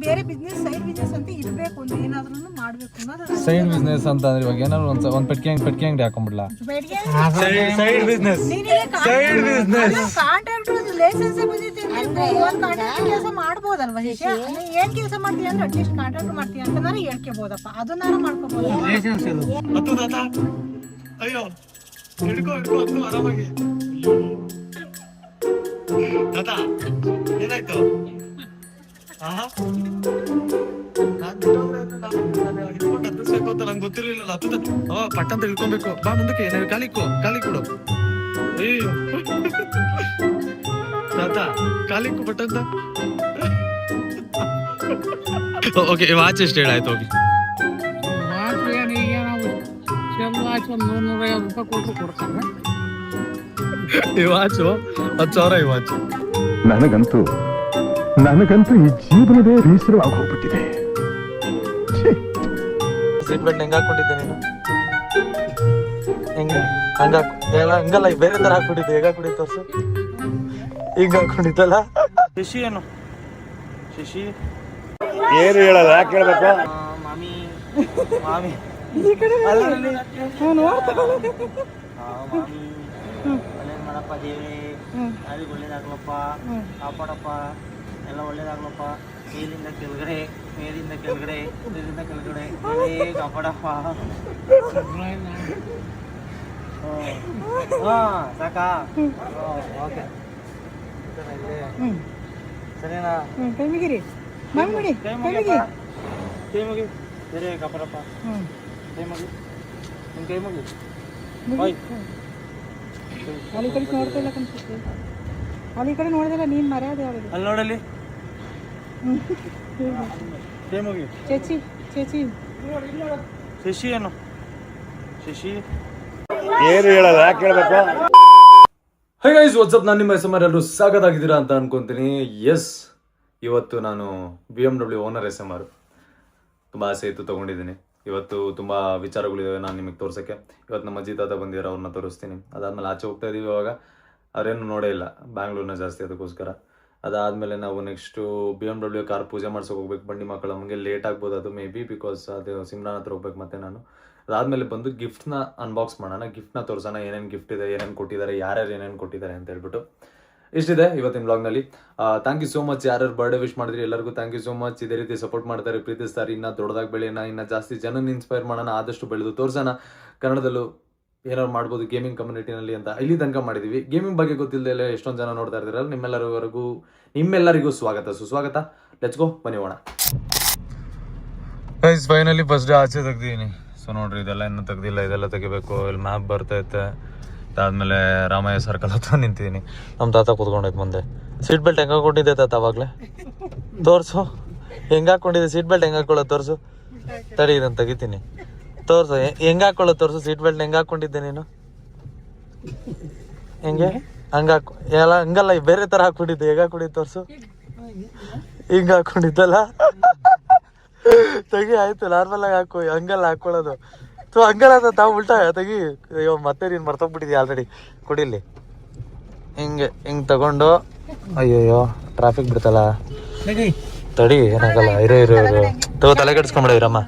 ಬೇರೆ business side business ಅಂತ ಇರಬೇಕು ಅಂತ ಏನಾದ್ರೂ ಮಾಡಬೇಕು ಅನ್ನೋದು ಸೈಡ್ ಬಿಸ್ನೆಸ್ ಅಂತ ಅಂದ್ರೆ ಇವಾಗ ಏನಾದ್ರು ಒಂದು ಪೆಟ್ಕೆ ಅಂಗಡಿ ಹಾಕೊಂಡ್ಬಿಡ್ಲಾ ಸೈಡ್ ಬಿಸ್ನೆಸ್ ಕಾಂಟ್ರಾಕ್ಟರ್ ಲೈಸೆನ್ಸ್ ಬಂದಿತ್ತು ಒಂದು ಕಾಂಟ್ರಾಕ್ಟರ್ ಕೆಲಸ ಮಾಡ್ಬೋದಲ್ವಾ ಶಿಷ್ಯ ಏನ್ ಕೆಲಸ ಮಾಡ್ತೀಯ ಅಂದ್ರೆ ಅಟ್ಲೀಸ್ಟ್ ಕಾಂಟ್ರಾಕ್ಟರ್ ಮಾಡ್ತೀಯ ಅಂತನಾರು ಹೇಳ್ಕೋಬಹುದಪ್ಪ ಅದನ್ನಾರು ಮಾಡ್ಕೋಬಹುದು ಲೈಸೆನ್ಸ್ ಇಲ್ಲ ಹತ್ತು ತಾತ ಅಯ್ಯೋ ಹಿಡ್ಕೊ ಹತ್ತು ಆರಾಮಾಗಿ ತಾತ ಏನಾಯ್ತು ಹಿಡ್ಕೊಂಡು ಹತ್ತಿಸ್ಬೇಕು ಅಂತ ನಂಗೆ ಗೊತ್ತಿರ್ಲಿಲ್ಲ ಹತ್ತು ಪಟ್ಟಂತ ಹಿಡ್ಕೊಬೇಕು ಬಾ ಮುಂದಕ್ಕೆ ಕಾಲಿ ಕೊಡು ತಾತ ಕಾಲಿಕ್ಕು ಪಟ್ಟಂತ ಓಕೆ ವಾಚ್ ಎಷ್ಟು ಹೇಳಾಯ್ತು ಹೋಗಿ ವಾಚ್ ಒಂದು 100-150 ರೂಪಾಯಿ ಕೊಟ್ಟು ಕೊಡ್ತಾರೆ ಈ ವಾಚು 10,000 ಈ ವಾಚ್ ನನಗಂತೂ ಈ ಜೀವನವೇ ಬೇಸರವಾಗಿ ಹೋಗ್ಬಿಟ್ಟಿದೆ. ಸೀಟ್ ಬೆಲ್ಟ್ ಹೆಂಗ್ ಹಾಕೊಂಡಿದ್ದೆ ನೀನು ಹಂಗಲ್ಲ ಬೇರೆ ತರ ಹಾಕೊಂಡಿದ್ದೆ ಹೇಗ ಹಾಕೊಂಡಿದ್ದೆ ತೋರ್ಸು ಈಗ ಹಾಕೊಂಡಿದ್ದಲ್ಲ ಶಶಿ ಏನು ಶಶಿ ಏನು ಹೇಳಲ್ಲ ಯಾಕೆ ಹೇಳ್ಬೇಕು ಮಾಮಿ ಮಾಮಿ ಮಾಡಪ್ಪ ದೇವಿ ಯಾರಿಗೆ ಒಳ್ಳೇದಾಗ್ಲಪ್ಪ ಕಾಪಾಡಪ್ಪ ಎಲ್ಲ ಒಳ್ಳೇದಾಗ್ಲಪ್ಪ ಮೇಲಿಂದ ಕೆಳಗಡೆ ಕಾಪಾಡಪ್ಪ ಸಾಕಾ ಓಕೆ ಸರಿನಾ ಕೈ ಮುಗಿ ಬೇರೆ ಕಾಪಾಡಪ್ಪ ಕೈ ಮುಗಿ ನಿನ್ ಕೈ ಮುಗಿ ಅಲ್ಲಿ ಕಡೆ ನೋಡ್ತಿಲ್ಲ ಕನ್ಸುತ್ತೆ ಅಲ್ಲಿ ಕಡೆ ನೋಡಿದ್ರೆ ನೀನ್ ಮರ್ಯಾದೆ ಅವಳಿಗೆ ಅಲ್ಲಿ ನೋಡಲ್ಲಿ ಕೈ ಮುಗಿ ಚೇಚಿ ಶಶಿ ಏನು ಶಶಿ ಏನು ಹೇಳಲ್ಲ ಯಾಕೆ ಹೇಳ್ಬೇಕು ಹೈ ಗೈಸ್ ವಾಟ್ಸಪ್ ನಾನು ನಿಮ್ಮ SMR ಎಲ್ಲರೂ ಸಾಗದಾಗಿದ್ದೀರಾ ಅಂತ ಅನ್ಕೊಂತೀನಿ. ಎಸ್ ಇವತ್ತು ನಾನು BMW ಓನರ್ SMR ತುಂಬ ಆಸೆ ಇತ್ತು ತೊಗೊಂಡಿದ್ದೀನಿ. ಇವತ್ತು ತುಂಬ ವಿಚಾರಗಳಿದ್ದಾವೆ ನಾನು ನಿಮಗೆ ತೋರ್ಸೋಕ್ಕೆ. ಇವತ್ತು ನಮ್ಮ ಅಜ್ಜಿ ತಾತ ಬಂದಿರೋ ಅವ್ರನ್ನ ತೋರಿಸ್ತೀನಿ. ಅದಾದಮೇಲೆ ಆಚೆ ಹೋಗ್ತಾ ಇದ್ದೀವಿ. ಇವಾಗ ಅವರೇನು ನೋಡೇ ಇಲ್ಲ, ಬ್ಯಾಂಗ್ಳೂರ್ನ ಜಾಸ್ತಿ ಅದಕ್ಕೋಸ್ಕರ. ಅದಾದಮೇಲೆ ನಾವು ನೆಕ್ಸ್ಟು BMW ಕಾರ್ ಪೂಜೆ ಮಾಡ್ಸೋಕೆ ಹೋಗ್ಬೇಕು. ಬಂಡಿ ಮಕ್ಕಳು ನಮಗೆ ಲೇಟ್ ಆಗ್ಬೋದು ಅದು ಮೇ ಬಿ, ಬಿಕಾಸ್ ಅದು ಸಿಮ್ರಾನ್ ಹತ್ರ ಹೋಗ್ಬೇಕು ಮತ್ತೆ ನಾನು. ಅದಾದಮೇಲೆ ಬಂದು ಗಿಫ್ಟ್ನ ಅನ್ಬಾಕ್ಸ್ ಮಾಡೋಣ, ಗಿಫ್ಟ್ನ ತೋರಿಸೋಣ, ಏನೇನು ಗಿಫ್ಟ್ ಇದೆ, ಏನೇನು ಕೊಟ್ಟಿದ್ದಾರೆ, ಯಾರ್ಯಾರು ಏನೇನು ಕೊಟ್ಟಿದ್ದಾರೆ ಅಂತ ಹೇಳ್ಬಿಟ್ಟು. ಇಷ್ಟಿದೆ ಇವತ್ತಿನ ಬ್ಲಾಗ್ನಲ್ಲಿ. ಥ್ಯಾಂಕ್ ಯು ಸೋ ಮಚ್ ಯಾರ್ಯಾರು ಬರ್ಡೇ ವಿಶ್ ಮಾಡಿದ್ರಿ ಎಲ್ಲರಿಗೂ ಥ್ಯಾಂಕ್ ಯು ಸೋ ಮಚ್. ಇದೇ ರೀತಿ ಸಪೋರ್ಟ್ ಮಾಡ್ತಾರೆ, ಪ್ರೀತಿಸ್ತಾರೆ. ಇನ್ನೂ ದೊಡ್ಡದಾಗಿ ಬೆಳೆಯೋಣ, ಇನ್ನೂ ಜಾಸ್ತಿ ಜನನ ಇನ್ಸ್ಪೈರ್ ಮಾಡೋಣ, ಆದಷ್ಟು ಬೆಳೆದು ತೋರಿಸೋಣ. ಕನ್ನಡದಲ್ಲೂ ಏನಾದ್ರು ಮಾಡ್ಬೋದು ಗೇಮಿಂಗ್ ಕಮ್ಯುನಿಟಿನಲ್ಲಿ ಅಂತ ಇಲ್ಲಿ ತನಕ ಮಾಡಿದ್ದೀವಿ. ಗೇಮಿಂಗ್ ಬಗ್ಗೆ ಗೊತ್ತಿಲ್ಲದೆ ಎಷ್ಟೊಂದು ಜನ ನೋಡ್ತಾ ಇರ್ತೀರಲ್ಲ, ನಿಮ್ಮೆಲ್ಲರಿಗೂ ಸುಸ್ವಾಗತ. ಲೆಟ್ಸ್ ಗೋ, ಬನ್ನಿ ಹೋಗೋಣ. ಗೈಸ್ ಫೈನಲಿ ಫಸ್ಟ್ ಡೇ ಆಚೆ ತೆಗ್ದಿದ್ದೀನಿ. ಸೊ ನೋಡ್ರಿ, ಇದೆಲ್ಲ ಇನ್ನೂ ತೆಗ್ದಿಲ್ಲ, ಇದೆಲ್ಲ ತೆಗಿಬೇಕು. ಇಲ್ಲಿ ಮ್ಯಾಪ್ ಬರ್ತೈತೆ. ಅದಾದ್ಮೇಲೆ ರಾಮಯ್ಯ ಸರ್ಕಲ್ ಹತ್ರ ನಿಂತಿದ್ದೀನಿ. ನಮ್ಮ ತಾತ ಕೂತ್ಕೊಂಡೈತೆ ಮುಂದೆ. ಸೀಟ್ ಬೆಲ್ಟ್ ಹೆಂಗೆ ಹಾಕೊಂಡಿದ್ದೆ ತಾತ ಅವಾಗಲೇ? ತೋರಿಸು ಹೆಂಗೆ ಹಾಕೊಂಡಿದ್ದೆ ಸೀಟ್ ಬೆಲ್ಟ್ ಹೆಂಗೆ ಹಾಕೊಳ್ಳೋದು ತೋರಿಸು. ತಡಿ ಇದನ್ನು ತೆಗಿತೀನಿ, ತೋರಿಸು ಹೆಂಗೆ ಹಾಕೊಳ್ಳೋದು ತೋರಿಸು. ಸೀಟ್ ಬೆಲ್ಟ್ ಹೆಂಗೆ ಹಾಕೊಂಡಿದ್ದೆ ನೀನು? ಹೆಂಗೆ ಎಲ್ಲ ಹಂಗಲ್ಲ, ಬೇರೆ ಥರ ಹಾಕೊಂಡಿದ್ದೆ. ಹೇಗೆ ಹಾಕೊಂಡಿದ್ದು ತೋರಿಸು. ಹಿಂಗೆ ಹಾಕೊಂಡಿದ್ದಲ್ಲ, ತೆಗಿ ಆಯ್ತು. ನಾರ್ಮಲ್ ಆಗಿ ಹಾಕೋ, ಹಂಗಲ್ಲ ಹಾಕೊಳ್ಳೋದು. ಹಂಗಲ್ಲ ತಾವು ಉಲ್ಟಾ ತೆಗಿ. ಅಯ್ಯೋ ಮತ್ತೆ ನೀನು ಮರ್ತೋಗ್ಬಿಟ್ಟಿದ್ಯಾ ಆಲ್ರೆಡಿ. ಕುಡಿಲಿ ಹಿಂಗೆ ತಗೊಂಡು. ಅಯ್ಯಯ್ಯೋ ಟ್ರಾಫಿಕ್ ಬಿಡ್ತಲ್ಲ, ತಡಿ ಏನಾಗಲ್ಲ. ಇರೋ ತಗೋ, ತಲೆ ಕೆಡಿಸ್ಕೊಂಬಿಡಿರಮ್ಮ.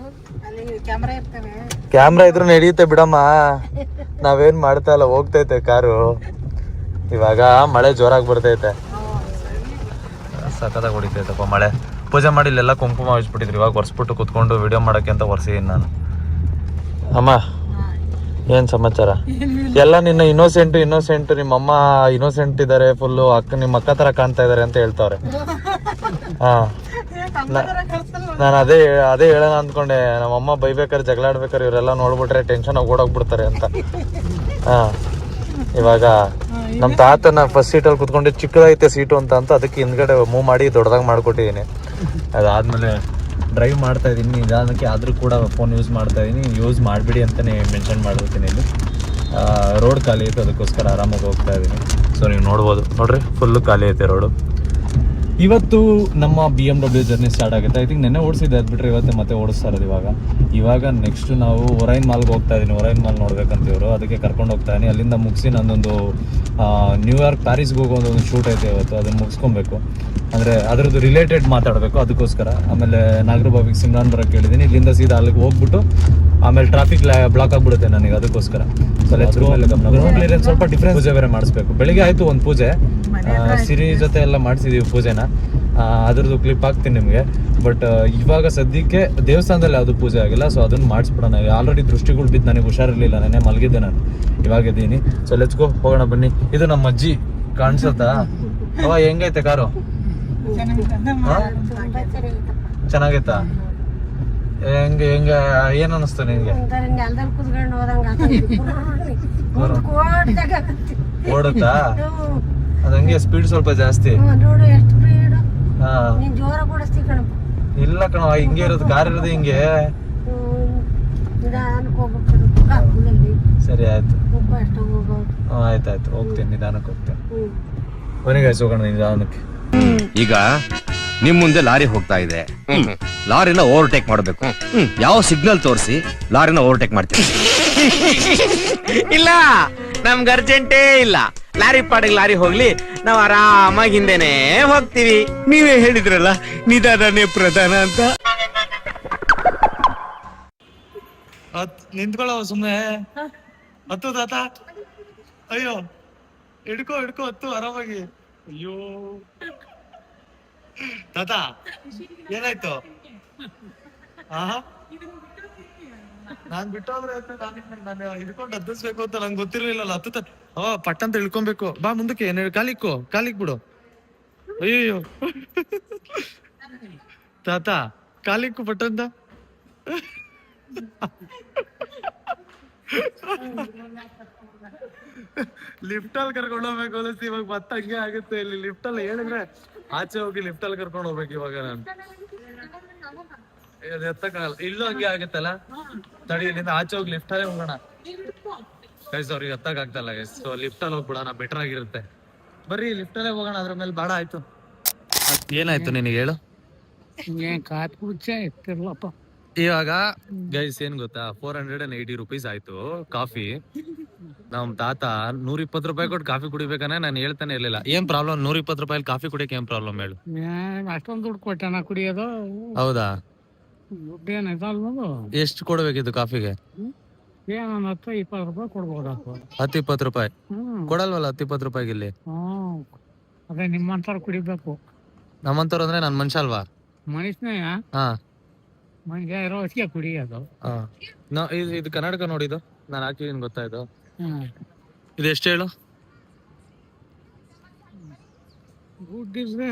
ಕ್ಯಾಮ್ರಾ ಇದ್ರೂ ನಡೆಯುತ್ತೆ ಬಿಡಮ್ಮ, ನಾವೇನ್ ಮಾಡ್ತಾ ಇಲ್ಲ, ಹೋಗ್ತೈತೆ ಕಾರು. ಇವಾಗ ಮಳೆ ಜೋರಾಗಿ ಬರ್ತೈತೆ, ಸಖತ್ತಾಗಿ ಹೊಡಿತೈತಪ್ಪ ಮಳೆ. ಪೂಜೆ ಮಾಡಿ ಇಲ್ಲೆಲ್ಲ ಕುಂಕುಮ ಹಚ್ಬಿಟ್ಟಿದ್ರಿ. ಇವಾಗ ಒರೆಸ್ಬಿಟ್ಟು ಕುತ್ಕೊಂಡು ವಿಡಿಯೋ ಮಾಡೋಕ್ಕೆ ಅಂತ ಒರೆಸಿದ್ದೀನಿ ನಾನು. ಅಮ್ಮ ಏನು ಸಮಾಚಾರ? ಎಲ್ಲ ನಿನ್ನ ಇನ್ನೋಸೆಂಟ್ ನಿಮ್ಮಮ್ಮ ಇನ್ನೋಸೆಂಟ್ ಇದ್ದಾರೆ ಫುಲ್ಲು. ನಿಮ್ಮ ಅಕ್ಕ ಥರ ಕಾಣ್ತಾ ಇದ್ದಾರೆ ಅಂತ ಹೇಳ್ತಾವ್ರೆ. ಹಾಂ, ನಾನು ಅದೇ ಹೇಳೋಣ ಅಂದ್ಕೊಂಡೆ. ನಮ್ಮಮ್ಮ ಬೈಬೇಕಾದ್ರೆ ಜಗಳ ಆಡ್ಬೇಕಾದ್ರೆ ಇವರೆಲ್ಲ ನೋಡ್ಬಿಟ್ರೆ ಟೆನ್ಷನ್ ಆಗಿ ಓಡೋಗ್ಬಿಡ್ತಾರೆ ಅಂತ. ಹಾಂ, ಇವಾಗ ನಮ್ಮ ತಾತನ ಫಸ್ಟ್ ಸೀಟಲ್ಲಿ ಕುತ್ಕೊಂಡು ಚಿಕ್ಕದೈತೆ ಸೀಟು ಅಂತ ಅದಕ್ಕೆ ಹಿಂದ್ಗಡೆ ಮೂವ್ ಮಾಡಿ ದೊಡ್ಡದಾಗಿ ಮಾಡ್ಕೊಟ್ಟಿದ್ದೀನಿ. ಅದಾದಮೇಲೆ ಡ್ರೈವ್ ಮಾಡ್ತಾ ಇದ್ದೀನಿ ನಿಧಾನಕ್ಕೆ, ಆದರೂ ಕೂಡ ಫೋನ್ ಯೂಸ್ ಮಾಡ್ತಾ ಇದ್ದೀನಿ. ಯೂಸ್ ಮಾಡಿಬಿಡಿ ಅಂತಲೇ ಮೆನ್ಷನ್ ಮಾಡಿರ್ತೀನಿ. ಇಲ್ಲಿ ರೋಡ್ ಖಾಲಿ ಐತೆ, ಅದಕ್ಕೋಸ್ಕರ ಆರಾಮಾಗಿ ಹೋಗ್ತಾ ಇದ್ದೀನಿ. ಸೊ ನೀವು ನೋಡ್ಬೋದು, ನೋಡ್ರಿ ಫುಲ್ಲು ಖಾಲಿ ಐತೆ ರೋಡು. ಇವತ್ತು ನಮ್ಮ BMW ಜರ್ನಿ ಸ್ಟಾರ್ಟ್ ಆಗುತ್ತೆ. ಐ ಥಿಂಕ್ ನೆನ್ನೆ ಓಡಿಸಿದ್ದೆ, ಅದು ಬಿಟ್ಟರೆ ಇವತ್ತೇ ಮತ್ತೆ ಓಡಿಸ್ತಾ ಇರೋದು. ಇವಾಗ ನೆಕ್ಸ್ಟ್ ನಾವು ಒರೈನ್ ಮಾಲ್ಗೆ ಹೋಗ್ತಾ ಇದ್ದೀನಿ. ಒರೈನ್ ಮಾಲ್ ನೋಡ್ಬೇಕಂತ ಇವರು, ಅದಕ್ಕೆ ಕರ್ಕೊಂಡು ಹೋಗ್ತಾ ಇದ್ದೀನಿ. ಅಲ್ಲಿಂದ ಮುಗಿಸಿ ನಂದೊಂದು ನ್ಯೂಯಾರ್ಕ್ ಪ್ಯಾರಿಸ್ಗೆ ಹೋಗೋ ಒಂದು ಶೂಟ್ ಐತೆ ಇವತ್ತು, ಅದನ್ನು ಮುಗಿಸ್ಕೊಬೇಕು. ಅಂದರೆ ಅದರದ್ದು ರಿಲೇಟೆಡ್ ಮಾತಾಡಬೇಕು, ಅದಕ್ಕೋಸ್ಕರ. ಆಮೇಲೆ ನಾಗರಬಾವಿಗೆ ಸಿಮ್ರಾನ್ ಬರೋಕ್ಕೆ ಹೇಳಿದ್ದೀನಿ. ಇಲ್ಲಿಂದ ಸೀದಾ ಅಲ್ಲಿಗೆ ಹೋಗ್ಬಿಟ್ಟು ಆಮೇಲೆ ಟ್ರಾಫಿಕ್ ಬ್ಲಾಕ್ ಆಗಿಬಿಡುತ್ತೆ ನನಗೆ, ಅದಕ್ಕೋಸ್ಕರ. ಸೊ ಕ್ಲಿಯರೆನ್ಸ್ ಸ್ವಲ್ಪ ಡಿಫ್ರೆನ್ಸ್. ಪೂಜೆ ಬೇರೆ ಮಾಡಿಸ್ಬೇಕು. ಬೆಳಿಗ್ಗೆ ಆಯಿತು ಒಂದು ಪೂಜೆ, ಸಿರಿ ಜೊತೆ ಎಲ್ಲ ಮಾಡಿಸಿದ್ದೀವಿ ಪೂಜೆನ, ಅದ್ರದ್ದು ಕ್ಲಿಪ್ ಹಾಕ್ತೀನಿ ನಿಮಗೆ. ಬಟ್ ಇವಾಗ ಸದ್ಯಕ್ಕೆ ದೇವಸ್ಥಾನದಲ್ಲಿ ಯಾವುದು ಪೂಜೆ ಆಗಿಲ್ಲ, ಸೊ ಅದನ್ನು ಮಾಡಿಸ್ಬಿಡೋಣ. ಆಲ್ರೆಡಿ ದೃಷ್ಟಿಗಳು ಬಿದ್ದು ನನಗೆ ಹುಷಾರಿರಲಿಲ್ಲ, ನೆನ್ನೆ ಮಲಗಿದ್ದೆ ನಾನು, ಇವಾಗ ಇದ್ದೀನಿ. ಸೊ ಲೆಟ್ಸ್ ಗೋ, ಹೋಗೋಣ ಬನ್ನಿ. ಇದು ನಮ್ಮ ಅಜ್ಜಿ ಕಾಣಿಸುತ್ತಾ? ಅವ ಹೆಂಗೈತೆ ಕಾರು? ಚೆನ್ನಾಗೈತಾ? ಹೆಂಗೆ ಹೆಂಗೆ ಏನು ಅನ್ನಿಸ್ತು ನಿನಗೆ? ಓಡುತ್ತಾ? ಅದು ಹಂಗೆ ಸ್ಪೀಡ್ ಸ್ವಲ್ಪ ಜಾಸ್ತಿ. ಹಾ ಇಲ್ಲ ಕಣ, ಹಿಂಗೆ ಇರೋದು, ಕಾರ್ ಇರೋದು ಹಿಂಗೆ. ಸರಿ ಆಯ್ತು, ಆಯ್ತಾಯ್ತು, ಹೋಗ್ತೀನಿ, ನಿಧಾನಕ್ಕೆ ಹೋಗ್ತೇನೆ. ಕೊನೆಗಾಯ್ತು, ಹೋಗೋಣ ನಿಧಾನಕ್ಕೆ. ಈಗ ನಿಮ್ ಮುಂದೆ ಲಾರಿ ಹೋಗ್ತಾ ಇದೆ, ಲಾರಿನ ಓವರ್ಟೇಕ್ ಮಾಡಬೇಕು. ಯಾವ ಸಿಗ್ನಲ್ ತೋರಿಸಿ ಲಾರಿನ ಓವರ್ಟೇಕ್ ಮಾಡ್ತೀವಿ? ಇಲ್ಲ, ನಮ್ಗೆ ಅರ್ಜೆಂಟೇ ಇಲ್ಲ. ಲಾರಿ ಪಾಡಿಗೆ ಲಾರಿ ಹೋಗ್ಲಿ, ನಾವ್ ಆರಾಮಾಗಿ ಹಿಂದೆನೆ ಹೋಗ್ತೀವಿ. ನೀವೇ ಹೇಳಿದ್ರಲ್ಲ ನಿಧಾನನೇ ಪ್ರಧಾನ ಅಂತ. ನಿಂತ್ಕೊಳ್ಳೋ ಸುಮ್ನೆ. ಹತ್ತು ತಾತ. ಅಯ್ಯೋ, ಹಿಡ್ಕೋ ಹತ್ತು ಆರಾಮಾಗಿ. ಅಯ್ಯೋ ತಾತ, ಏನಾಯ್ತು? ನಾನ್ ಬಿಟ್ಟೋದ್ರೆ ನಾನು ಹಿಡ್ಕೊಂಡು ಹತ್ತಿಸ್ಬೇಕು ಅಂತ ನಂಗೆ ಗೊತ್ತಿರ್ಲಿಲ್ಲ. ಹತ್ತು ಪಟ್ಟಂತ ಇಳ್ಕೊಬೇಕು. ಬಾ ಮುಂದಕ್ಕೆ, ಕಾಲಿಕ್ ಬಿಡು. ಅಯ್ಯೋ ತಾತ, ಕಾಲಿಕ್ಕು ಪಟ್ಟಂತ. ಲಿಫ್ಟ್ ಅಲ್ಲಿ ಕರ್ಕೊಂಡು ಹೋಗ್ಬೇಕು ಅನಿಸ್ತು ಇವಾಗ. ಮತ್ತೆ ಹಂಗೆ ಆಗುತ್ತೆ. ಇಲ್ಲಿ ಲಿಫ್ಟ್ ಅಲ್ಲಿ ಹೇಳಿದ್ರೆ ಆಚೆ ಹೋಗಿ ಲಿಫ್ಟ್ ಅಲ್ಲಿ ಕರ್ಕೊಂಡು ಹೋಗ್ಬೇಕು ಇವಾಗ ನಾನು. ಎತ್ತಕ್ಕಾಗಲ್ಲ, ಇಲ್ಲೂ ಹಂಗೆ ಆಗುತ್ತಲ್ಲ. ತಡಿ, ಇಲ್ಲಿಂದ ಆಚೆ ಹೋಗಿ ಲಿಫ್ಟ್ ಅಲ್ಲೇ ಹೋಗೋಣ ಗೈಸ್. ಅವ್ರಿಗೆ ಎತ್ತಕ್ ಆಗ್ತಲ್ಲ ಗೈಸ್, ಸೊ ಲಿಫ್ಟ್ ಅಲ್ಲಿ ಹೋಗ್ಬಿಡೋಣ, ಬೆಟರ್ ಆಗಿರುತ್ತೆ. ಬರ್ರಿ ಲಿಫ್ಟ್ ಅಲ್ಲೇ ಹೋಗೋಣ, ಅದ್ರ ಮೇಲೆ ಬಾಡ ಆಯ್ತು. ಏನಾಯ್ತು ನಿನಗೆ ಹೇಳು? ಕಾತ್ ಕುಚ್ಚೆ ಇರ್ತಿರ್ಲಪ್ಪ. ಇವಾಗ ಗೈಸ್ ಏನ್ ಗೊತ್ತಾ, 480 rupees ಆಯ್ತು ಕಾಫಿ. ನಮ್ ತಾತ 120 ರೂಪಾಯಿ ಕೊಟ್ಟು ಕಾಫಿ ಕುಡಿಬೇಕಾನೆ ನಾನು ಹೇಳ್ತಾನೆ ಇರ್ಲಿಲ್ಲ. ಏನ್ ಪ್ರಾಬ್ಲಮ್ 120 ರೂಪಾಯಿ ಕಾಫಿ ಕುಡಿಯಕ್ಕೆ ಏನ್ ಪ್ರಾಬ್ಲಮ್ ಹೇಳು? ಅಷ್ಟೊಂದು ದುಡ್ಡು ಕೊಟ್ಟೆ ಕುಡಿಯೋದು. ಹೌದಾ? ದುಡ್ಡು ಏನಾಯ್ತು? ಎಷ್ಟು ಕೊಡ್ಬೇಕಿತ್ತು ಕಾಫಿಗೆ? ಏನೊಂದು 10-20 ರೂಪಾಯಿ ಕೊಡ್ಬೋದಪ್ಪ. 10-20 ರೂಪಾಯಿ ಕೊಡಲ್ವಲ್ಲ? 10-20 ರೂಪಾಯಿಗೆ ಇಲ್ಲಿ. ಅದೇ ನಿಮ್ಮಂತಾರ ಕುಡಿಬೇಕು. ನಮ್ಮಂತವ್ರು ಅಂದ್ರೆ ನನ್ ಮನುಷ್ಯ ಅಲ್ವಾ? ಮನುಷ್ಯನೇ. ಹಾ, ಮನುಷ್ಯ ಇರೋ ಹೊತ್ತಿಗೆ ಕುಡಿಯೋದು. ಇದು ಕರ್ನಾಟಕ ನೋಡಿದ್ದು ನಾನು ಹಾಕಿದೀನಿ, ಗೊತ್ತಾಯ್ತು. ಇದು ಎಷ್ಟು ಹೇಳು? ದುಡ್ಡಿದ್ರೆ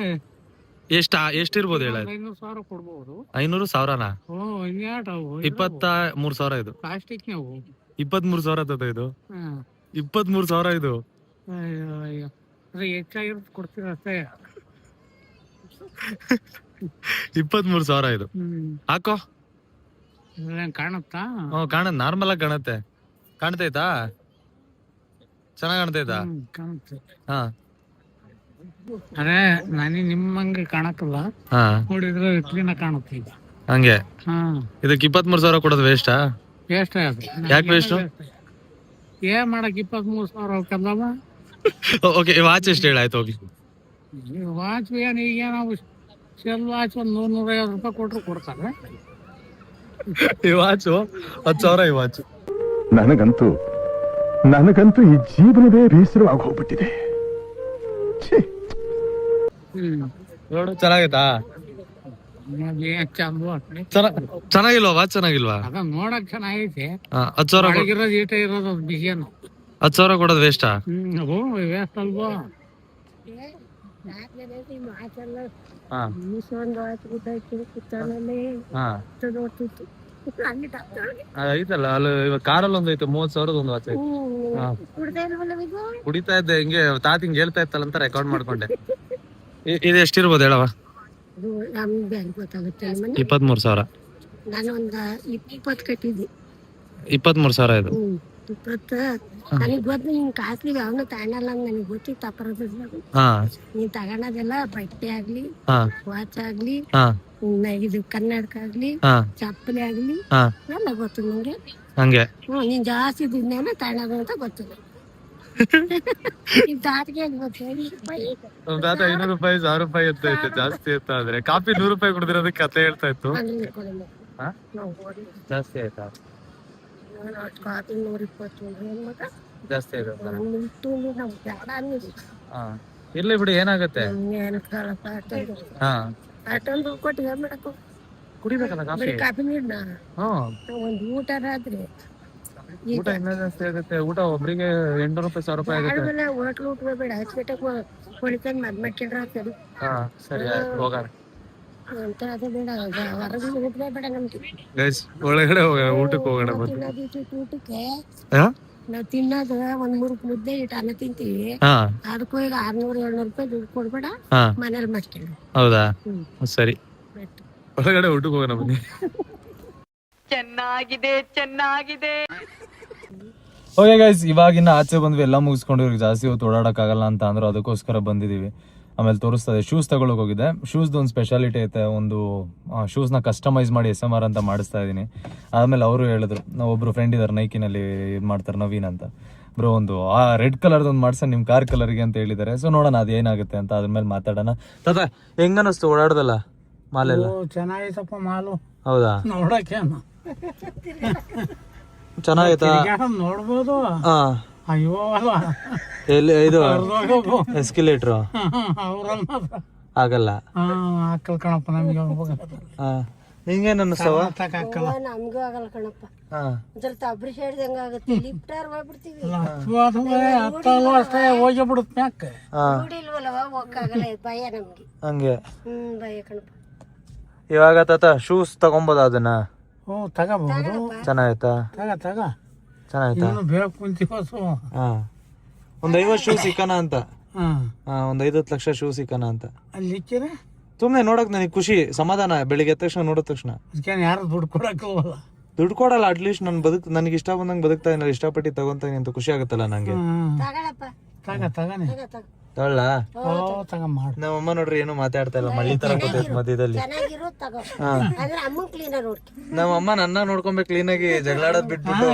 ಎಷ್ಟಿರ್ಬೋದು ಹೇಳ? 500,000 ಕೊಡ್ಬೋದು. 500,000ನಾ? 23,000 ಇದು. ಪ್ಲಾಸ್ಟಿಕ್ ನಾವು 23,000 ತದ ಇದು. 23,000 ಇದು. ಹೆಚ್ಚಾಗಿರೋದು ಕೊಡ್ತೀರ ಅಷ್ಟೇ. 23,000 ಇದು. ಹಾಕೋ, ಕಾಣುತ್ತಾ? ಕಾಣತ್, ನಾರ್ಮಲ್ ಆಗಿ ಕಾಣತ್ತೆ. ಕಾಣ್ತೈತಾ? ಚೆನ್ನಾಗ್ ಕಾಣ್ತೈತಾ? ಕಾಣುತ್ತೆ. ಹಾ, ಅದೇ ನನಗೆ ನಿಮ್ಮಂಗೆ ಕಾಣಕ್ಕಲ್ಲ, ನೋಡಿದ್ರೆ ಕ್ಲೀನ್ ಕಾಣುತ್ತೆ ಈಗ. ಹಂಗೆ. ಇದಕ್ಕೆ 23,000 ಕೊಡೋದು ವೇಸ್ಟಾ? ವೇಸ್ಟ್ ಅದು. ಯಾಕೆ ವೇಸ್ಟ್? ಏನ್ ಮಾಡಕ್ 23,000 ಕಲ್ಲವ. ಓಕೆ, ವಾಚ್ ಎಷ್ಟು ಹೇಳಾಯ್ತು? ಹೋಗಿ ವಾಚ್ ಏನ್ ಈಗ ನಾವು ಸೆಲ್ ವಾಚ್ ಒಂದು 100-150 ರೂಪಾಯಿ ಕೊಟ್ರು ಕೊಡ್ತಾರೆ. ಈ ವಾಚು 10,000 ಈ ವಾಚ್. ನನಗಂತೂ ಈ ಜೀವನವೇ ಬೇಸರವಾಗಿ ಹೋಗ್ಬಿಟ್ಟಿದೆ. ನೋಡು, ಚೆನ್ನಾಗೈತಾ? ಚೆನ್ನಾಗಿಲ್ವಾ ವಾಚ್? ಚೆನ್ನಾಗಿಲ್ವಾ? ಅದ ನೋಡಕ್ ಚೆನ್ನಾಗೈತೆ. 10,000 ಈಟ ಇರೋದು ಬಿಸಿಯನ್ನು. 10,000 ಕೊಡೋದು ವೇಸ್ಟಾ? ವೇಸ್ಟ್ ಅಲ್ವಾ? ಐತಲ್ಲ ಅಲ್ಲಿ, ಇವಾಗ ಕಾರಲ್ಲಿ ಒಂದು ಐತೆ 30,000 ಒಂದು ವಾಚ್ ಐತೆ. ಕುಡಿತಾ ಇದ್ದೆ ಹಿಂಗೆ, ತಾತ ಹಿಂಗ್ ಹೇಳ್ತಾ ಇತ್ತಲ್ಲ ಅಂತ ರೆಕಾರ್ಡ್ ಮಾಡ್ಕೊಂಡೆ. ಇದು ಎಷ್ಟಿರ್ಬೋದು ಹೇಳವ? 23,000. 23,000 ಇದು. ನನಗ್ ಗೊತ್ತು ನಿನ್ ಕಾಸ್ಲಿ ಅವನು ತಗೊಳಲ್ಲ ನನಗ್ ಗೊತ್ತಿತ್ತು. ನೀನ್ ತಗೊಳದೆಲ್ಲ ಬಟ್ಟೆ ಆಗ್ಲಿ, ವಾಚ್ ಆಗ್ಲಿ, ಇದು ಕನ್ನಡಕ ಆಗ್ಲಿ, ಚಪ್ಪಲಿ ಆಗ್ಲಿ ಎಲ್ಲ ಗೊತ್ತು ನಿಂಗೆ. ಹಂಗೆ ನೀನ್ ಜಾಸ್ತಿ ದುಡ್ಡನ್ನ ತಗೊಳೋದು ಅಂತ ಗೊತ್ತು. ನಿಮ್ ತಾತಗೆ ಏನ್ ಗೊತ್ತು? 5 ರೂಪಾಯಿ. ನಮ್ ತಾತ 500 ರೂಪಾಯಿ 1000 ರೂಪಾಯಿ ಅಂತ ಇತ್ತು, ಜಾಸ್ತಿ ಇತ್ತು. ಆದ್ರೆ ಕಾಫಿ 100 ರೂಪಾಯಿ ಕುಡಿದಿರೋದಕ್ಕೆ ಕತೆ ಹೇಳ್ತಾ ಇತ್ತು. ಅಲ್ಲಿ ಕೊಡಲ್ಲ. ಹಾ? ನಾವು ಓಡಿ. ಜಾಸ್ತಿ ಆಯ್ತಾ? ನಾನು ಅಷ್ಟು ಕಾಫಿ 120 ಏನ್ ಮಗ? ಜಾಸ್ತಿ ಆಯ್ತಾ? ನಮ್ಗೆ ಇಟ್ಟು ನಮ್ಗೆ ಬೇಡ ಅನ್ನಿಲ್ಲ. ಹಾ, ಇರ್ಲಿ ಬಿಡಿ, ಏನಾಗತ್ತೆ. ಏನು ಕಾಲಪ್ಪ ಅಷ್ಟೊಂದು. ಹಾ, ಅಷ್ಟೊಂದು ದುಡ್ಡು ಕೊಟ್ಟು ಏನ್ ಮಾಡಕ್ಕೂ? ಕುಡಿಬೇಕಲ್ಲ ಕಾಫಿ. ಬರೀ ಕಾಫಿ ನೀಡ್ನ ಹ್ಮ್, ಒಂದು ಊಟ ರಾತ್ರಿ ಊಟ ಇನ್ನೂ ಜಾಸ್ತಿ ಆಗುತ್ತೆ. ಊಟ ಒಬ್ರಿಗೆ 800 ರೂಪಾಯಿ 1000 ರೂಪಾಯಿ ಆಗುತ್ತೆ. ಆದ್ಮೇಲೆ ಹೋಟ್ಲು ಊಟ ಬೇಡ, ಹಾಸ್ಪಿಟಲ್ ಹೊಡಿತಾನೆ ಮಾಡ್ಕೊಂಡ್ರೆ ಆಗ್ತದೆ ಹಾ, ಸರಿ ಆಯ್ತು, ಹೋಗೋಣ ಅಂತ. ಅದು ಬೇಡ, ಹೊರಗಿನ ಊಟವೇ ಬೇಡ ನಮ್ಗೆ. ಗೈಸ್, ಒಳಗಡೆ ಹೋಗೋಣ, ಊಟಕ್ಕೆ ಹೋಗೋಣ. ಮತ್ತೆ ತಿನ್ನೋದು ಊಟಕ್ಕೆ ಹಾ, ನಾವು ತಿನ್ನೋದು 1-3 ಮುದ್ದೆ ಇಟ್ಟು ಅನ್ನ ತಿಂತೀವಿ. ಹಾ, ಅದಕ್ಕೂ ಈಗ 600-700 ರೂಪಾಯಿ ದುಡ್ಡು ಕೊಡ್ಬೇಡ, ಹಾ, ಮನೇಲಿ ಮಾಡ್ಕೊಂಡು. ಹೌದಾ? ಹ್ಮ್. ಸರಿ, ಆಯ್ತು. ಒಳಗಡೆ ಊಟಕ್ಕೆ ಹೋಗೋಣ ಬನ್ನಿ. ಓಕೆ ಗೈಸ್, ಇವಾಗಿನ ಆಚೆ ಬಂದ್ವಿ, ಎಲ್ಲ ಮುಗಿಸ್ಕೊಂಡು ಇವ್ರಿಗೆ ಜಾಸ್ತಿ ಹೊತ್ತು ಓಡಾಡೋಕ್ಕಾಗಲ್ಲ ಅಂತ ಅಂದ್ರು, ಅದಕ್ಕೋಸ್ಕರ ಬಂದಿದ್ದೀವಿ. ಆಮೇಲೆ ತೋರಿಸ್ತದೆ, ಶೂಸ್ ತಗೊಳಕ್ ಹೋಗಿದ್ದೆ. ಶೂಸ್ದು ಒಂದು ಸ್ಪೆಷಾಲಿಟಿ ಐತೆ, ಒಂದು ಶೂಸ್ನ ಕಸ್ಟಮೈಸ್ ಮಾಡಿ SMR ಅಂತ ಮಾಡಿಸ್ತಾ ಇದ್ದೀನಿ. ಆಮೇಲೆ ಅವರು ಹೇಳಿದ್ರು, ಒಬ್ರು ಫ್ರೆಂಡ್ ಇದ್ದಾರೆ ನೈಕಿನಲ್ಲಿ ಇದು ಮಾಡ್ತಾರೆ, ನವೀನ್ ಅಂತ. ಬ್ರೋ ಒಂದು ಆ ರೆಡ್ ಕಲರ್ದು ಒಂದು ಮಾಡ್ಸ ನಿಮ್ಮ ಕಾರ್ ಕಲರ್ಗೆ ಅಂತ ಹೇಳಿದ್ದಾರೆ. ಸೊ ನೋಡೋಣ ಅದು ಏನಾಗುತ್ತೆ ಅಂತ, ಅದ್ರ ಮೇಲೆ ಮಾತಾಡೋಣ. ತಾತ ಹೆಂಗನ್ನಿಸ್ತು ಓಡಾಡ್ದಲ್ಲ ಮಾಲೆಲ್ಲ? ಚೆನ್ನಾಗೈತಪ್ಪ ಮಾಲು ಹೌದಾ? ನೋಡಕ್ಕೆ ಚೆನ್ನಾಗೈತಾ? ನೋಡ್ಬೋದು. ಹಾ, ಅಯ್ಯೋ ಅಲ್ವಾ, ಎಲ್ಲಿ ಇದು ಎಸ್ಕಿಲೇಟ್ರು ಆಗಲ್ಲ. ಹಾಕಲ್ ಕಣಪ್ಪ ನಮ್ಗೆ. ಹಿಂಗೇನು ಅನ್ನಿಸ್ತವ? ನಮ್ಗೂ ಆಗಲ್ಲ ಕಣಪ್ಪ. ಒಂದ್ಸಲ ತಬ್ರಿ ಸೈಡ್ ಹೆಂಗಾಗುತ್ತೆ, ಲಿಫ್ಟಾರ್ ಹೋಗ್ಬಿಡ್ತೀವಿ. ಅಷ್ಟೇ ಹೋಗಿ ಬಿಡುತ್ತೆ ಮ್ಯಾಕ್. ನೋಡಿಲ್ವಲ್ಲವ, ಹೋಗಕ್ಕಾಗಲ್ಲ, ಭಯ ನಮ್ಗೆ. ಹಂಗೆ ಭಯ ಕಣಪ್ಪ. ಇವಾಗ ತಾತ ಶೂಸ್ ತಗೊಂಬೋದ ಅದನ್ನ? ತಗೋಬಹುದು. ಚೆನ್ನಾಯ್ತಾ? ಚೆನ್ನಾಯ್ತಾ? ಬೇಕು ಕುಂತೀವಸು. ಹಾ, ಒಂದ್ 50 ಶೂ ಸಿಕ್ಕನ ಅಂತ. ಒಂದ್ 50 ಲಕ್ಷ ಶೂ ಸಿಕ್ಕನ ಅಂತ. ಅಲ್ಲಿ ಸುಮ್ನೆ ನೋಡಕ್ ನನಗೆ ಖುಷಿ, ಸಮಾಧಾನ. ಬೆಳಿಗ್ಗೆ ಎದ್ದ ತಕ್ಷಣ ನೋಡಿದ ತಕ್ಷಣ ಯಾರು ದುಡ್ಡು ಕೊಡಕ್ಕಲ್ಲ. ದುಡ್ಡು ಕೊಡಲ್ಲ, ಅಟ್ಲೀಸ್ಟ್ ನಾನು ನನಗೆ ಇಷ್ಟ ಬಂದಂಗೆ ಬದುಕ್ತಾ ಇದೀನಿ, ಇಷ್ಟಪಟ್ಟು ತಗೊಂತೀನಿ ಅಂತ ಖುಷಿ ಆಗುತ್ತಲ್ಲ ನಂಗೆ. ತಗೊಳ್ಳ? ನಮ್ಮಮ್ಮ ನೋಡ್ರಿ ಏನು ಮಾತಾಡ್ತಾ ಇಲ್ಲ, ಮಳ್ಳಿ ತರ ಗೊತ್ತೈತೆ ಮಧ್ಯದಲ್ಲಿ. ನಮ್ಮಮ್ಮ ನನ್ನ ನೋಡ್ಕೊಂಬೇಕು ಕ್ಲೀನಾಗಿ, ಜಗಳಾಡೋದ್ ಬಿಟ್ಬಿಟ್ಟು.